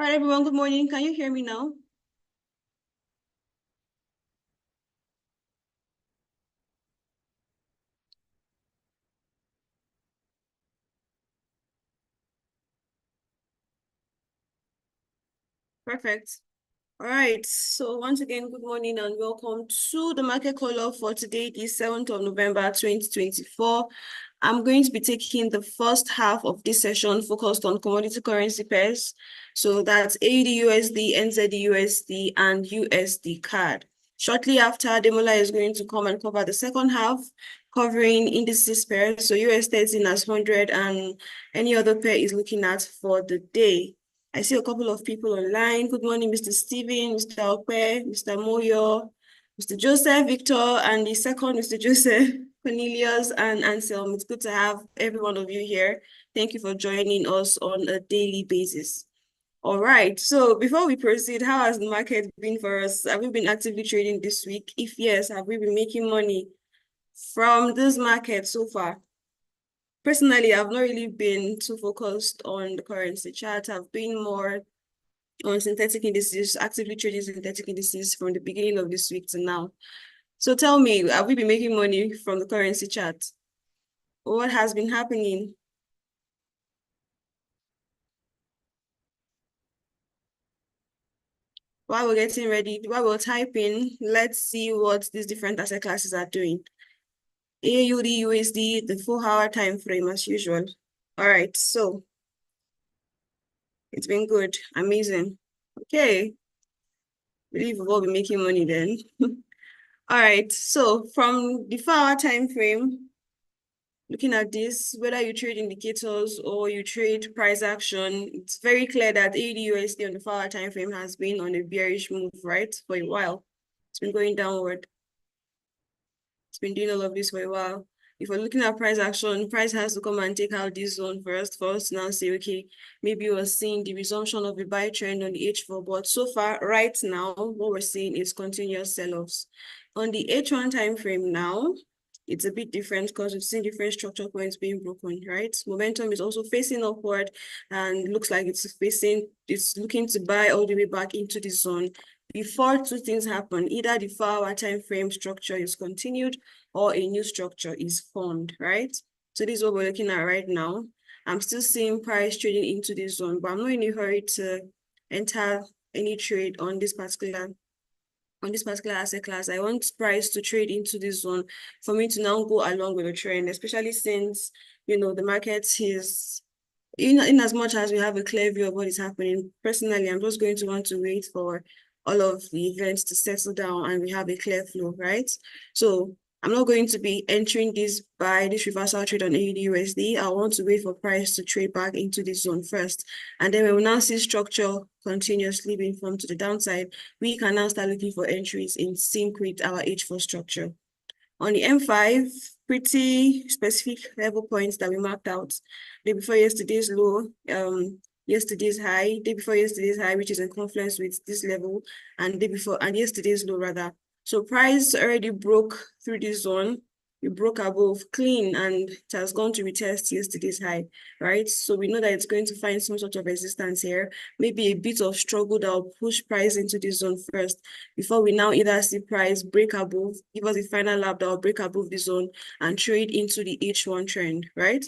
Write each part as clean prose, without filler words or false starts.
All right, everyone, good morning. Can you hear me now? Perfect. All right, so once again, good morning and welcome to the market call for today, the 7th of November, 2024. I'm going to be taking the first half of this session focused on commodity currency pairs. So that's AUD/USD, NZD/USD, and USD CAD. Shortly after, Demola is going to come and cover the second half, covering indices pairs. So US 13 as 100 and any other pair is looking at for the day. I see a couple of people online. Good morning, Mr. Steven, Mr. Okwe, Mr. Moyo, Mr. Joseph, Victor, and the second Mr. Joseph, Cornelius, and Anselm. It's good to have every one of you here. Thank you for joining us on a daily basis. All right, so before we proceed, how has the market been for us? Have we been actively trading this week? If yes, have we been making money from this market so far? Personally, I've not really been too focused on the currency chart. I've been more on synthetic indices, actively trading synthetic indices from the beginning of this week to now. So tell me, have we been making money from the currency chart? What has been happening? While we're getting ready, while we're typing, let's see what these different asset classes are doing. AUD, USD, the 4-hour time frame as usual. All right, so it's been good, amazing. Okay, believe we've all been making money then. All right, so from the 4-hour time frame, looking at this, whether you trade indicators or you trade price action, it's very clear that AUD/USD on the 4-hour time frame has been on a bearish move, right, for a while. It's been going downward. It's been doing all of this for a while. If we're looking at price action, price has to come and take out this zone first for us to now say, okay, maybe we're seeing the resumption of the buy trend on the H4, but so far, right now, what we're seeing is continuous sell-offs. On the H1 time frame now, it's a bit different because we've seen different structure points being broken, right? Momentum is also facing upward and looks like it's looking to buy all the way back into the zone before two things happen. Either the 4-hour time frame structure is continued or a new structure is formed, right? So this is what we're looking at right now. I'm still seeing price trading into this zone, but I'm not in a hurry to enter any trade on this particular asset class. I want price to trade into this zone for me to now go along with the trend, especially since, the market is, in as much as we have a clear view of what is happening. Personally, I'm just going to want to wait for all of the events to settle down and we have a clear flow, right? So I'm not going to be entering this reversal trade on AUD/USD. I want to wait for price to trade back into this zone first. And then we will now see structure continuously being formed to the downside. We can now start looking for entries in sync with our H4 structure. On the M5, pretty specific level points that we marked out. Day before yesterday's low, yesterday's high, day before yesterday's high, which is in confluence with this level, and yesterday's low rather. So price already broke through this zone. It broke above clean and it has gone to retest yesterday's high, right? So we know that it's going to find some sort of resistance here, maybe a bit of struggle that will push price into this zone first before we now either see price break above, give us a final lap that will break above the zone and trade into the H1 trend, right?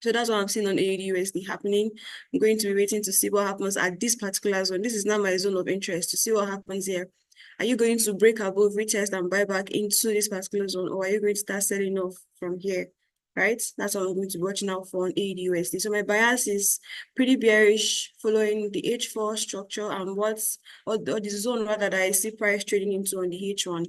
So that's what I'm seeing on AUD/USD happening. I'm going to be waiting to see what happens at this particular zone. This is now my zone of interest to see what happens here. Are you going to break above, retest, and buy back into this particular zone, or are you going to start selling off from here? Right? That's what I'm going to be watching out for on AUD/USD. So my bias is pretty bearish following the H4 structure and or the zone rather that I see price trading into on the H1.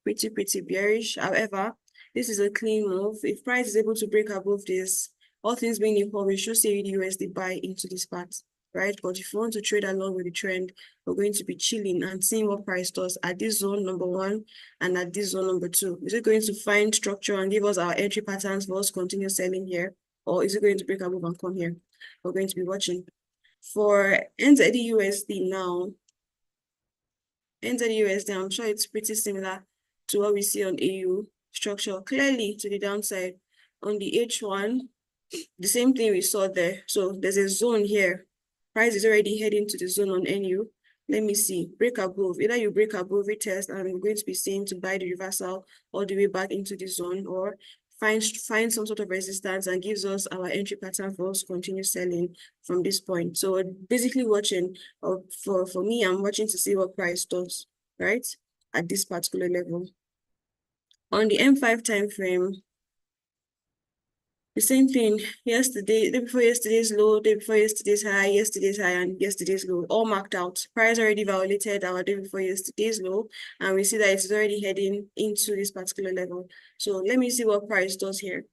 Pretty bearish. However, this is a clean move. If price is able to break above this, all things being equal, we should see AUD/USD buy into this part, right? But if you want to trade along with the trend, we're going to be chilling and seeing what price does at this zone number 1 and at this zone number 2. Is it going to find structure and give us our entry patterns for us to continue selling here? Or is it going to break above and come here? We're going to be watching. For NZD/USD now, NZD/USD, I'm sure it's pretty similar to what we see on AU structure, clearly to the downside. On the H1, the same thing we saw there. So there's a zone here Price is already heading to the zone on NU. Let me see. Break above. Either you break above, retest, and we're going to be seeing to buy the reversal all the way back into the zone, or find some sort of resistance and gives us our entry pattern for us to continue selling from this point. So we're basically watching, or for me, I'm watching to see what price does, right? At this particular level. On the M5 time frame, the same thing. Yesterday, day before yesterday's low, day before yesterday's high, and yesterday's low, all marked out. Price already violated our day before yesterday's low, and we see that it's already heading into this particular level. So let me see what price does here,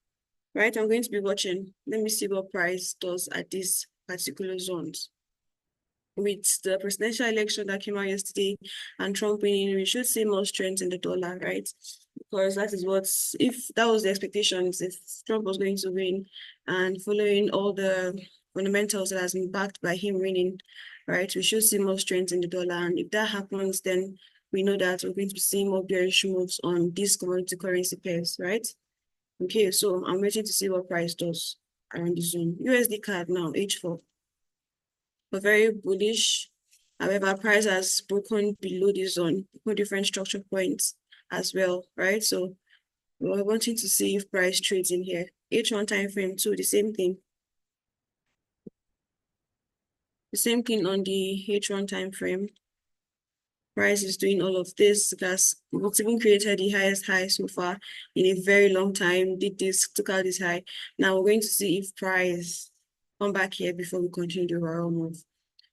right? I'm going to be watching. Let me see what price does at these particular zones. With the presidential election that came out yesterday and Trump winning, we should see more strength in the dollar, right? Because that is if that was the expectations, if Trump was going to win and following all the fundamentals that has been backed by him winning, right, we should see more strength in the dollar. And if that happens, then we know that we're going to be seeing more bearish moves on these commodity currency pairs, right? Okay, so I'm waiting to see what price does around the zone. USD card now, H4. We're very bullish. However, price has broken below the zone, different structure points as well, right? So we're wanting to see if price trades in here. H1 time frame too, the same thing. The same thing on the H1 time frame. Price is doing all of this because it's even created the highest high so far in a very long time. Did this, took out this high. Now we're going to see if price come back here before we continue the overall move.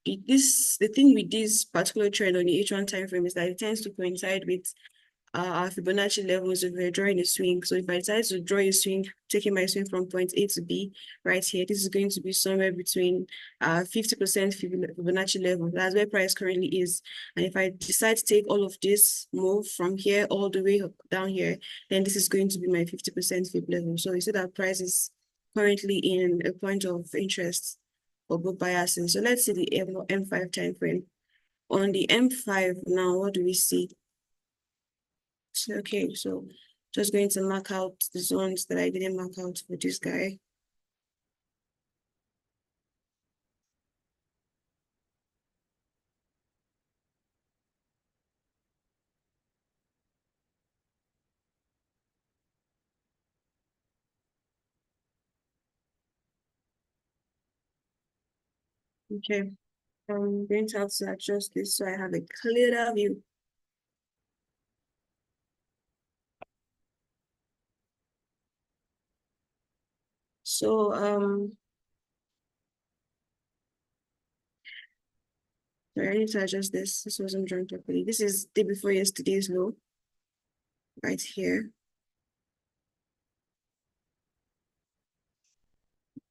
The thing with this particular trend on the H1 time frame is that it tends to coincide with our Fibonacci levels if we're drawing a swing. So if I decide to draw a swing, taking my swing from point A to B right here, this is going to be somewhere between 50% Fibonacci level. That's where price currently is. And if I decide to take all of this move from here all the way down here, then this is going to be my 50% Fib level. So you see that price is currently in a point of interest for both buyers. So let's see the M5 time frame. On the M5 now, what do we see? Okay, so just going to mark out the zones that I didn't mark out for this guy. Okay, I'm going to have to adjust this so I have a clearer view. So sorry, I need to adjust this. This wasn't drawn properly. This is day before yesterday's low, right here.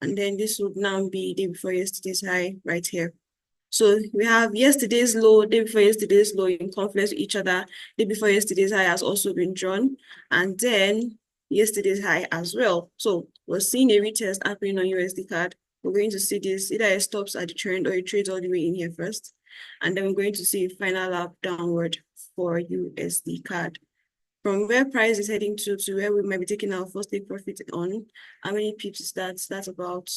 And then this would now be day before yesterday's high, right here. So we have yesterday's low, day before yesterday's low in confluence with each other. Day before yesterday's high has also been drawn. And then yesterday's high as well. So we're seeing a retest happening on USD card. We're going to see this, either it stops at the trend or it trades all the way in here first. And then we're going to see a final lap downward for USD card. From where price is heading to where we might be taking our first take profit on, how many pips is that? That's about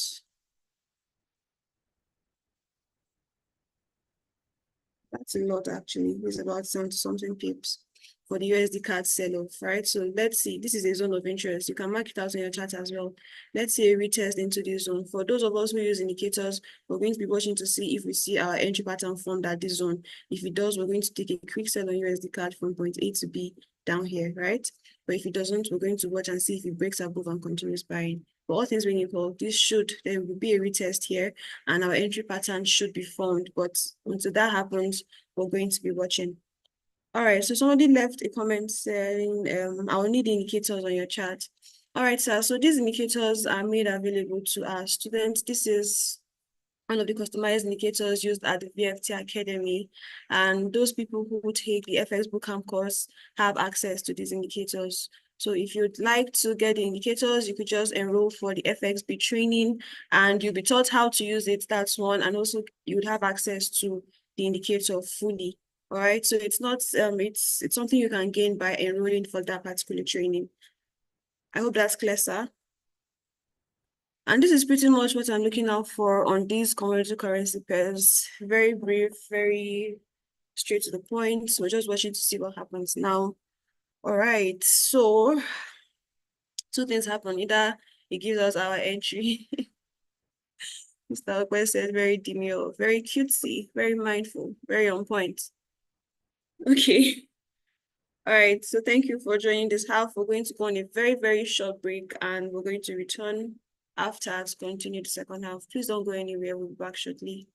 that's a lot actually. It's about 70 something pips for the USD card sell-off, right? So let's see. This is a zone of interest. You can mark it out on your chart as well. Let's see a retest into this zone. For those of us who use indicators, we're going to be watching to see if we see our entry pattern formed at this zone. If it does, we're going to take a quick sell on USD card from point A to B down here, right? But if it doesn't, we're going to watch and see if it breaks above and continues buying. But all things being equal, there will be a retest here and our entry pattern should be formed. But until that happens, we're going to be watching. All right, so somebody left a comment saying, I will need indicators on your chart. All right, sir, so these indicators are made available to our students. This is one of the customized indicators used at the VFT Academy. And those people who take the FX Bootcamp course have access to these indicators. So if you'd like to get the indicators, you could just enroll for the FXB training and you'll be taught how to use it. That's one. And also you would have access to the indicator fully. All right. So it's not, it's something you can gain by enrolling for that particular training. I hope that's clear, sir. And this is pretty much what I'm looking out for on these commodity currency pairs. Very brief, very straight to the point. So we're just watching to see what happens now. All right, so two things happen. Either it gives us our entry. Mr. Okwe said very demure, very cutesy, very mindful, very on point. Okay. All right, so thank you for joining this half. We're going to go on a very, very short break and we're going to return after to continue the second half. Please don't go anywhere. We'll be back shortly.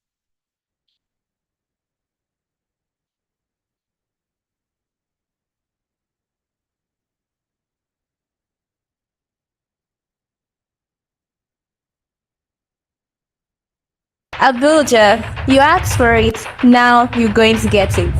Abuja, you asked for it, now you're going to get it.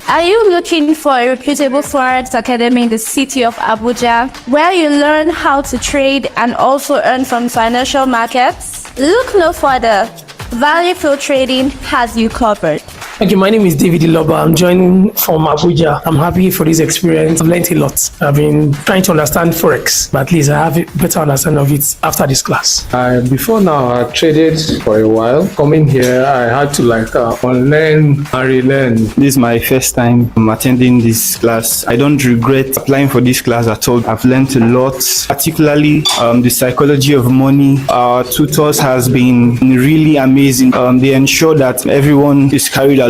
Are you looking for a reputable Forex academy in the city of Abuja where you learn how to trade and also earn from financial markets? Look no further. Value Field Trading has you covered. Thank you. My name is David Iloba. I'm joining from Abuja. I'm happy for this experience. I've learned a lot. I've been trying to understand Forex, but at least I have a better understanding of it after this class. Before now, I traded for a while. Coming here, I had to unlearn and relearn. This is my first time attending this class. I don't regret applying for this class at all. I've learned a lot, particularly the psychology of money. Our tutors has been really amazing. They ensure that everyone is carried along.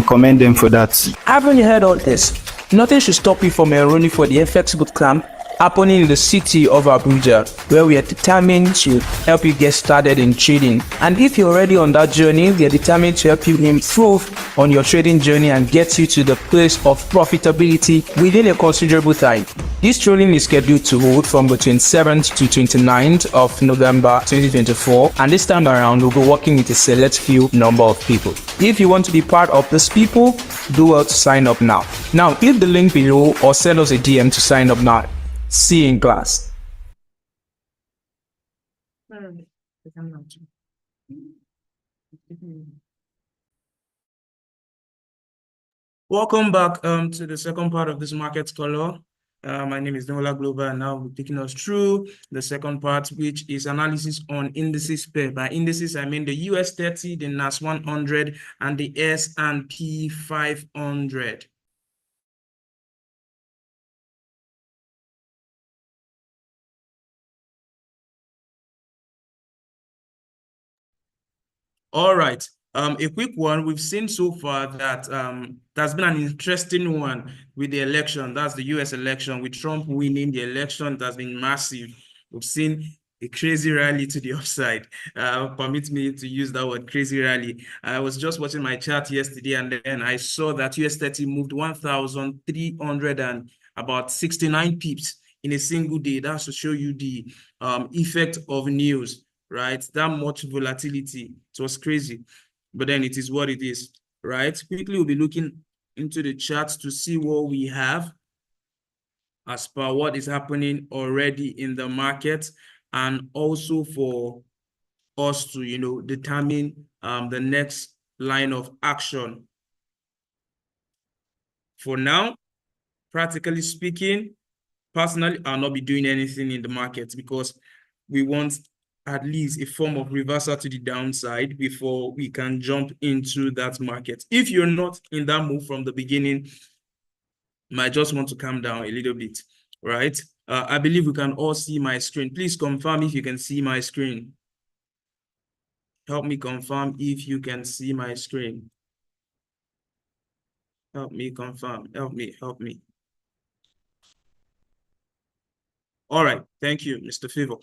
Commend them for that. Haven't you heard all this? Nothing should stop you from enrolling for the FX Bootcamp happening in the city of Abuja, where we are determined to help you get started in trading. And if you're already on that journey, we are determined to help you improve on your trading journey and get you to the place of profitability within a considerable time. This training is scheduled to hold from the 27th to 29th of November 2024, and this time around we'll be working with a select few number of people. If you want to be part of these people, do well to sign up now. Now, click the link below or send us a DM to sign up now. See you in class. Welcome back to the second part of this market color. My name is Nola Global, and now we're taking us through the second part, which is analysis on indices pair. By indices, I mean the US 30, the NAS 100, and the S&P 500. All right. A quick one. We've seen so far that there's been an interesting one with the election. That's the US election, with Trump winning the election. That's been massive. We've seen a crazy rally to the upside. Permit me to use that word, crazy rally. I was just watching my chart yesterday, and then I saw that US 30 moved 1,300 and about 69 pips in a single day. That's to show you the effect of news, right? That much volatility. It was crazy, but then it is what it is, right? Quickly, we'll be looking into the charts to see what we have as per what is happening already in the market, and also for us to, determine the next line of action. For now, practically speaking, personally, I'll not be doing anything in the market because we want at least a form of reversal to the downside before we can jump into that market. If you're not in that move from the beginning, you might just want to calm down a little bit, right? I believe we can all see my screen. Please confirm if you can see my screen. Help me confirm if you can see my screen. Help me confirm. Help me. All right. Thank you, Mr. Favor.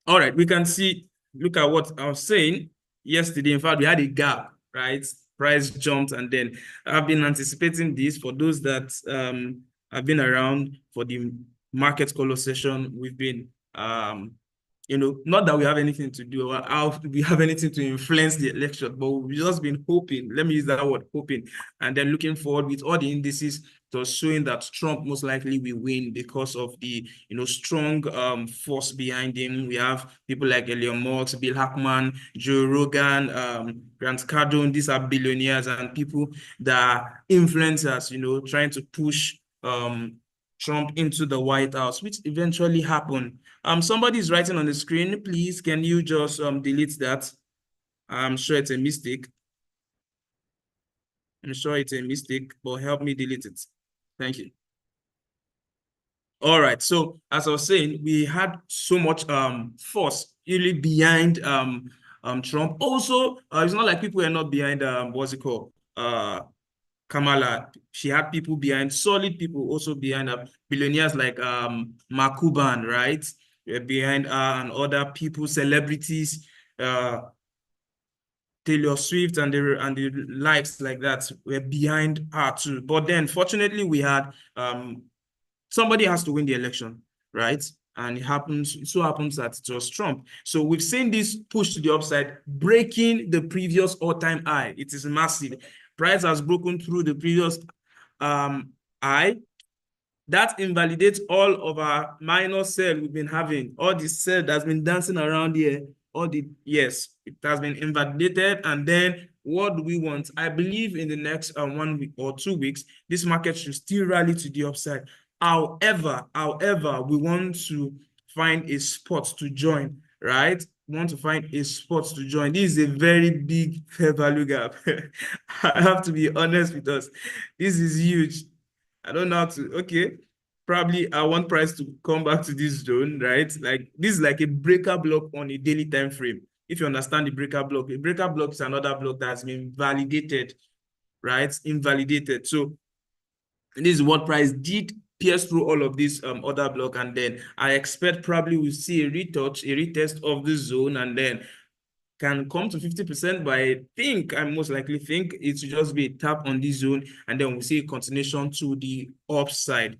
All right, we can see, look at what I was saying yesterday. In fact, we had a gap, right? Price jumped, and then I've been anticipating this. For those that have been around for the market color session, we've been not that we have anything to do, or we have anything to influence the election, but we've just been hoping, let me use that word, hoping, and then looking forward with all the indices to showing that Trump most likely will win because of the strong force behind him. We have people like Elon Musk, Bill Ackman, Joe Rogan, Grant Cardone. These are billionaires and people that are influencers, trying to push Trump into the White House, which eventually happened. Somebody is writing on the screen. Please, can you just delete that? I'm sure it's a mistake. I'm sure it's a mistake, but help me delete it. Thank you. All right. So as I was saying, we had so much force really behind Trump. Also, it's not like people are not behind what's it called? Kamala. She had people behind, solid people also behind her, billionaires like Mark Cuban, right? Behind her and other people, celebrities, Taylor Swift and the likes like that were behind her too. But then fortunately we had somebody has to win the election, right? And it so happens that it was Trump. So we've seen this push to the upside, breaking the previous all-time high. It is massive. Price has broken through the previous high. That invalidates all of our minor sell we've been having. All the sell that's been dancing around here, yes, it has been invalidated. And then what do we want? I believe in the next 1 week or 2 weeks, this market should still rally to the upside. However, we want to find a spot to join, right? We want to find a spot to join. This is a very big fair value gap. I have to be honest with us. This is huge. I don't know how to, okay. Probably I want price to come back to this zone, right? Like this is like a breaker block on a daily time frame. If you understand the breaker block, a breaker block is another block that's been validated, right? Invalidated. So this is what price did pierce through all of this other block, and then I expect probably we'll see a retest of the zone, and then can come to 50%, but I most likely think it should just be a tap on this zone, and then we'll see a continuation to the upside.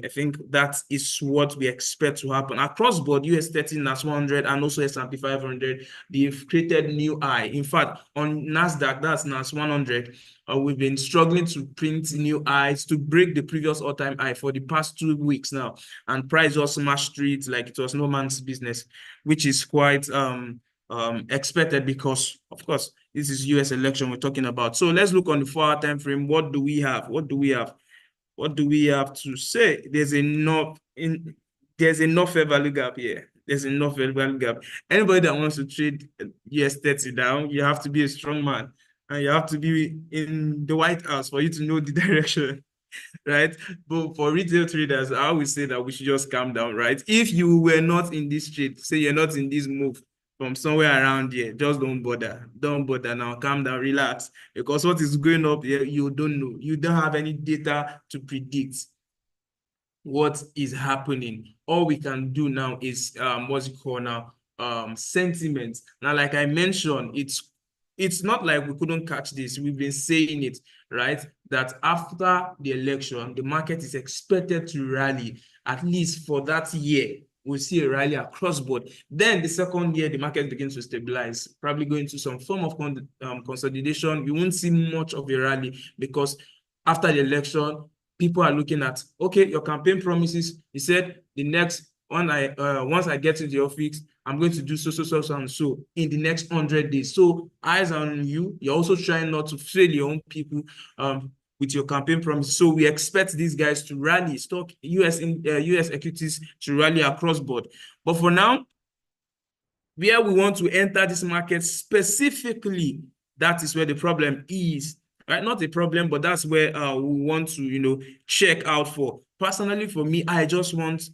I think that is what we expect to happen across board. US 30, NAS 100, and also S&P 500. They've created new high. In fact, on Nasdaq, that's NAS 100. We've been struggling to print new highs to break the previous all-time high for the past 2 weeks now, and price also smashed through it like it was no man's business, which is quite expected because, of course, this is US election we're talking about. So let's look on the 4-hour time frame. What do we have? What do we have to say? There's enough fair value gap here. There's enough fair value gap. Anybody that wants to trade US 30 down, you have to be a strong man, and you have to be in the White House for you to know the direction. Right? But for retail traders, I always say that we should just calm down, right? If you were not in this trade, say you're not in this move from somewhere around here, just don't bother. Don't bother now. Calm down, relax. Because what is going up here, you don't know. You don't have any data to predict what is happening. All we can do now is what's it called now? Sentiment. Now, like I mentioned, it's not like we couldn't catch this. We've been saying it, right? That after the election, the market is expected to rally, at least for that year. We'll see a rally across board. Then the second year, the market begins to stabilize, probably go into some form of consolidation. You won't see much of a rally because after the election, people are looking at, okay, your campaign promises. You said the next one, once I get to the office, I'm going to do so and so in the next 100 days. So eyes on you. You're also trying not to fail your own people with your campaign promise. So we expect these guys to rally, stock US equities to rally across board. But for now, where we want to enter this market specifically, that is where the problem is. Right? Not a problem, but that's where we want to, check out for. Personally, for me, I just want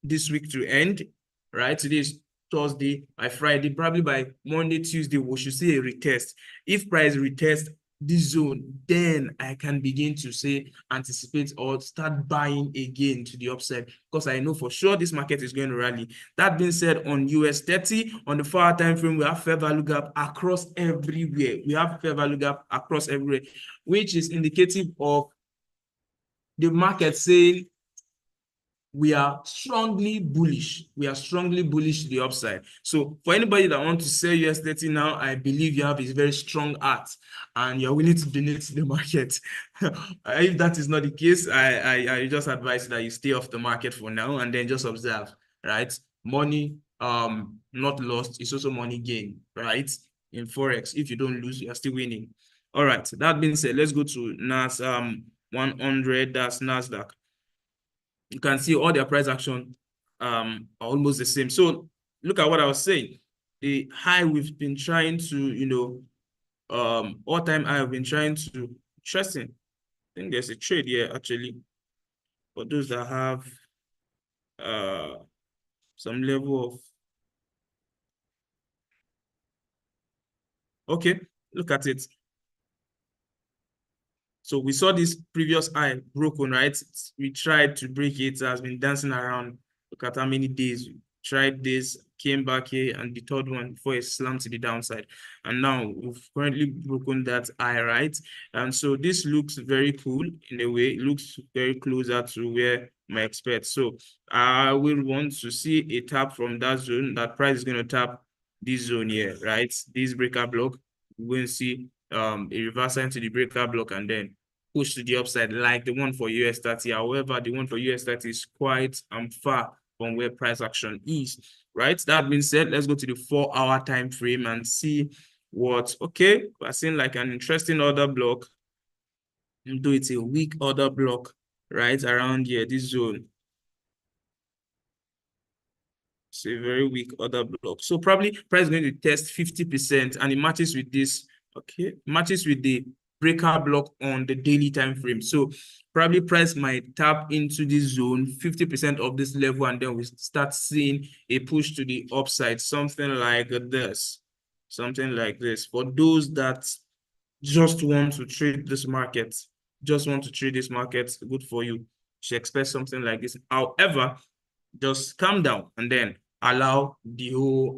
this week to end, right? Today is Thursday. By Friday, probably by Monday, Tuesday, we should see a retest. If price retest this zone, then I can begin to say, anticipate or start buying again to the upside, because I know for sure this market is going to rally. That being said, on US 30, on the 4-hour time frame, we have fair value gap across everywhere. We have fair value gap across everywhere, which is indicative of the market saying we are strongly bullish. We are strongly bullish to the upside. So for anybody that wants to sell US 30 now, I believe you have a very strong heart and you're willing to donate to the market. If that is not the case, I just advise that you stay off the market for now and then just observe, right? Money not lost is also money gain, right? In Forex, if you don't lose, you're still winning. All right, that being said, let's go to NAS 100, that's NASDAQ. you can see all their price action are almost the same. So look at what I was saying. The high we've been trying to, all-time high we've been trying to, interesting. I think there's a trade here actually for those that have some level of, okay, look at it. So we saw this previous high broken, right? We tried to break it. It has been dancing around. Look at how many days we tried this, came back here, and the third one before it slammed to the downside. And now we've currently broken that high, right? And so this looks very cool in a way. It looks very closer to where my expect. So I will want to see a tap from that zone. That price is going to tap this zone here, right? This breaker block. We're going to see a reversal into the breaker block and then push to the upside like the one for US30. However, the one for US30 is quite far from where price action is, right? That being said, let's go to the 4-hour time frame and see what, okay, we're seeing like an interesting order block. Do it's a weak order block right around here, this zone. It's a very weak order block. So probably price is going to test 50% and it matches with this, okay, matches with the breaker block on the daily time frame. So probably price might tap into this zone, 50% of this level, and then we start seeing a push to the upside, something like this. Something like this. For those that just want to trade this market, good for you. You should expect something like this. However, just calm down and then allow the whole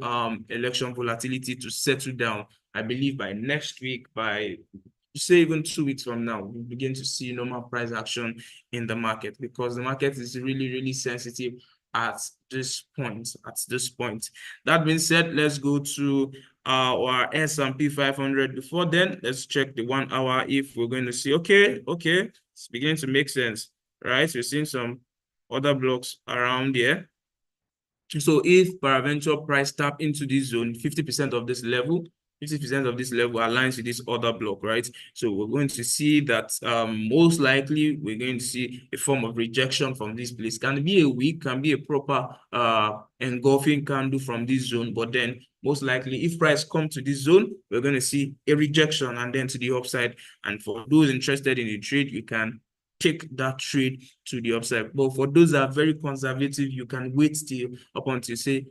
election volatility to settle down. I believe by next week, by say even 2 weeks from now, we begin to see normal price action in the market because the market is really, really sensitive at this point. That being said, let's go to our S&P 500. Before then, let's check the 1 hour if we're going to see, okay, it's beginning to make sense, right? We're seeing some other blocks around here. So if paraventure price tap into this zone, 50% of this level, 50% of this level aligns with this other block, right? So we're going to see that most likely we're going to see a form of rejection from this place. Can be a weak, can be a proper engulfing candle from this zone, but then most likely if price come to this zone, we're going to see a rejection and then to the upside. And for those interested in the trade, you can take that trade to the upside. But for those that are very conservative, you can wait till up until say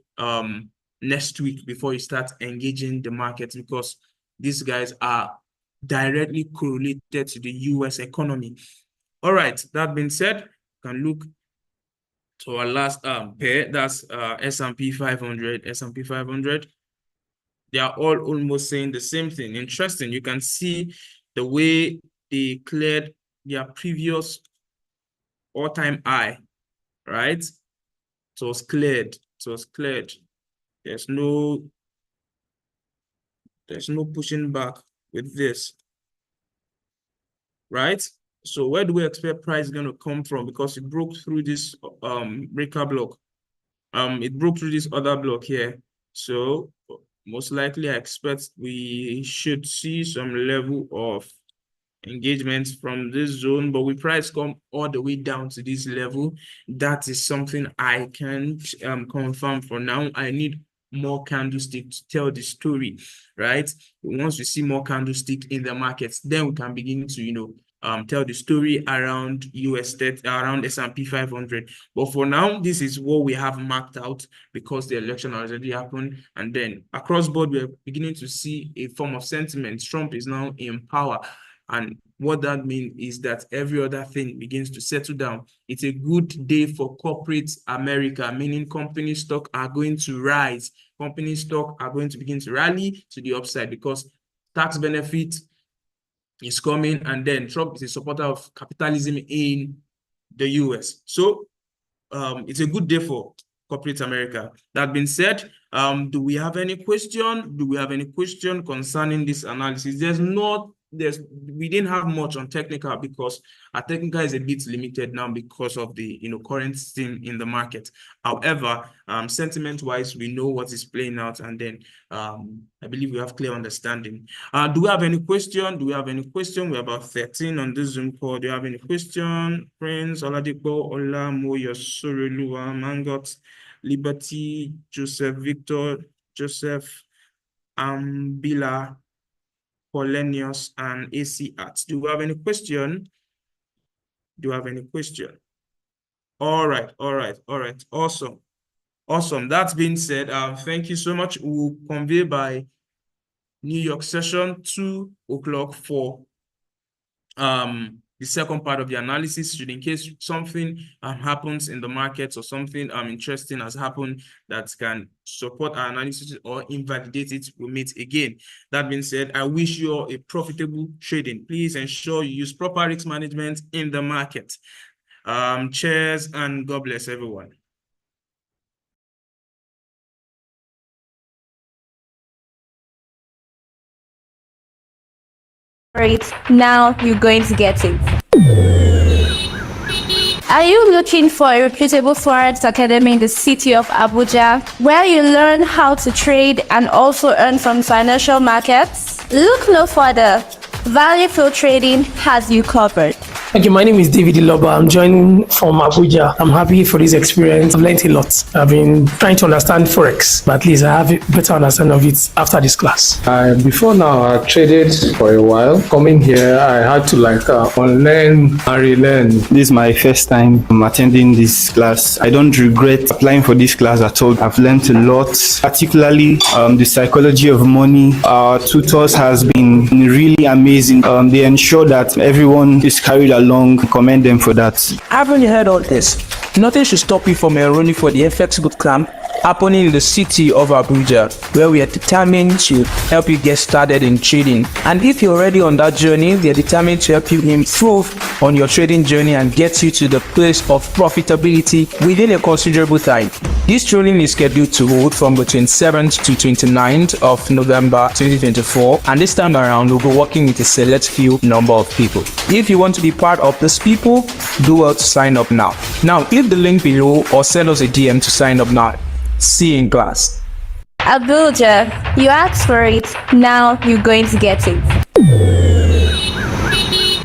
next week before you start engaging the market because these guys are directly correlated to the US economy. All right, that being said, you can look to our last pair, that's S&P 500, S&P 500. They are all almost saying the same thing. Interesting, you can see the way they cleared their previous all-time high, right? So it was cleared. There's no pushing back with this, right? So where do we expect price is going to come from? Because it broke through this breaker block. It broke through this other block here. So most likely I expect we should see some level of engagements from this zone, but with price come all the way down to this level, that is something I can't confirm for now. I need more candlestick to tell the story, right? Once we see more candlestick in the markets, then we can begin to tell the story around around S&P 500. But for now, this is what we have marked out because the election already happened. And then across board, we're beginning to see a form of sentiment. Trump is now in power. And what that means is that every other thing begins to settle down. It's a good day for corporate America, meaning company stock are going to rise. Company stock are going to begin to rally to the upside because tax benefit is coming, and then Trump is a supporter of capitalism in the US. So it's a good day for corporate America. That being said, do we have any question? Do we have any question concerning this analysis? There's not we didn't have much on technical because our technical is a bit limited now because of the current thing in the market. However, sentiment wise, we know what is playing out, and then I believe we have clear understanding. Do we have any question? We're about 13 on this Zoom call. Do you have any question? Friends, Oladipo, Ola, Moyo, Sorelua, Mangot, Liberty, Joseph, Victor, Joseph, Bila, Polenius, and AC Arts. Do you have any question? All right. Awesome. That's been said. Thank you so much. We'll convey by New York session 2 o'clock for the second part of the analysis, should in case something happens in the markets or something interesting has happened that can support our analysis or invalidate it, we'll meet again. That being said, I wish you all a profitable trading. Please ensure you use proper risk management in the market. Cheers and God bless everyone. Great. Now you're going to get it. Are you looking for a reputable Forex Academy in the city of Abuja, where you learn how to trade and also earn from financial markets? Look no further. Value Field Trading has you covered. Thank you. My name is David Iloba. I'm joining from Abuja. I'm happy for this experience. I've learned a lot. I've been trying to understand Forex, but at least I have a better understanding of it after this class. Before now, I traded for a while. Coming here, I had to unlearn and relearn. This is my first time attending this class. I don't regret applying for this class at all. I've learned a lot, particularly the psychology of money. Our tutors has been really amazing. They ensure that everyone is carried along. Commend them for that. Haven't you heard all this? Nothing should stop you from enrolling for the FX Bootcamp happening in the city of Abuja, where we are determined to help you get started in trading. And if you're already on that journey, we are determined to help you improve on your trading journey and get you to the place of profitability within a considerable time. This training is scheduled to hold from the 27th to 29th of November 2024, and this time around we'll be working with a select few number of people. If you want to be part of these people, do well to sign up now. Now, click the link below or send us a DM to sign up now. See you in class. Abuja, you asked for it. Now you're going to get it.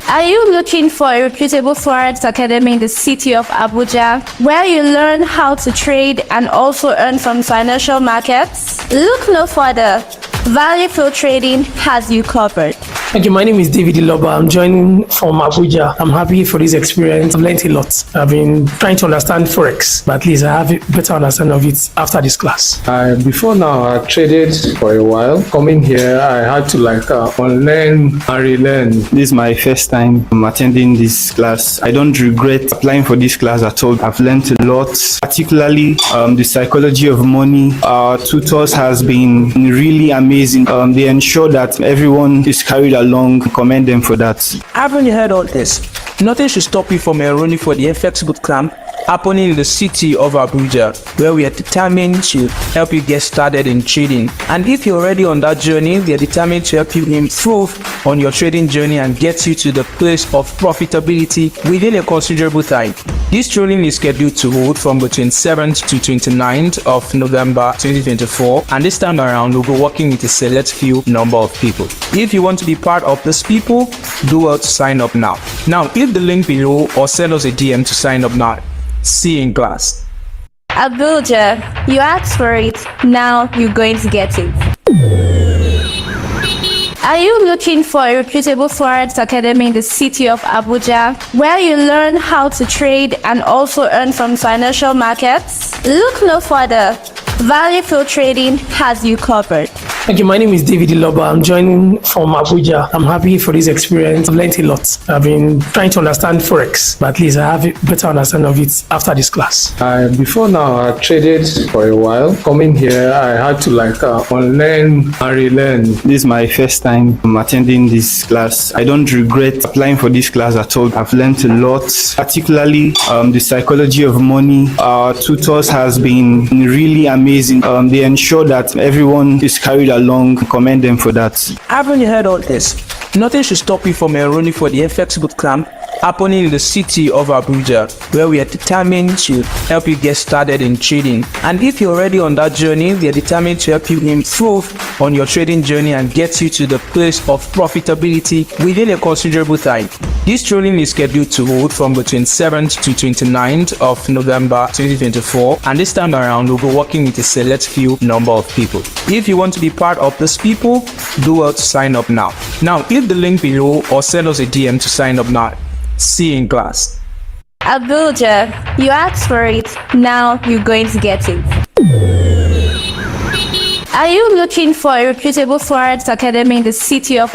Are you looking for a reputable Forex Academy in the city of Abuja, where you learn how to trade and also earn from financial markets? Look no further. Value Field Trading has you covered. Thank you. My name is David Iloba. I'm joining from Abuja. I'm happy for this experience. I've learned a lot. I've been trying to understand Forex, but at least I have a better understanding of it after this class. Before now, I traded for a while. Coming here, I had to unlearn and relearn. This is my first time attending this class. I don't regret applying for this class at all. I've learned a lot, particularly the psychology of money. Our tutors has been really amazing. They ensure that everyone is carried along. Commend them for that. Haven't you heard all this? Nothing should stop you from enrolling for the FX Bootcamp happening in the city of Abuja, where we are determined to help you get started in trading. And if you're already on that journey, we are determined to help you improve on your trading journey and get you to the place of profitability within a considerable time. This training is scheduled to hold from the 27th to 29th of November 2024, and this time around we'll be working with a select few number of people. If you want to be part of these people, do well to sign up now. Now, click the link below or send us a DM to sign up now. See you in class. Abuja, you asked for it. Now you're going to get it. Are you looking for a reputable Forex Academy in the city of Abuja, where you learn how to trade and also earn from financial markets? Look no further. Value Field Trading has you covered. Thank you. My name is David Iloba. I'm joining from Abuja. I'm happy for this experience. I've learned a lot. I've been trying to understand Forex, but at least I have a better understanding of it after this class. Before now, I traded for a while. Coming here, I had to unlearn and relearn. This is my first time attending this class. I don't regret applying for this class at all. I've learned a lot, particularly the psychology of money. Our tutors has been really amazing. They ensure that everyone is carried along. Commend them for that. Haven't you heard all this? Nothing should stop you from enrolling for the FX Bootcamp happening in the city of Abuja, where we are determined to help you get started in trading. And if you're already on that journey, we are determined to help you improve on your trading journey and get you to the place of profitability within a considerable time. This training is scheduled to hold from between 7th to 29th of November 2024, and this time around we'll be working with a select few number of people. If you want to be part of these people, do well to sign up now. Now click the link below or send us a DM to sign up now. See you in class. Abuja, you asked for it, now you're going to get it. Are you looking for a reputable Forex academy in the city of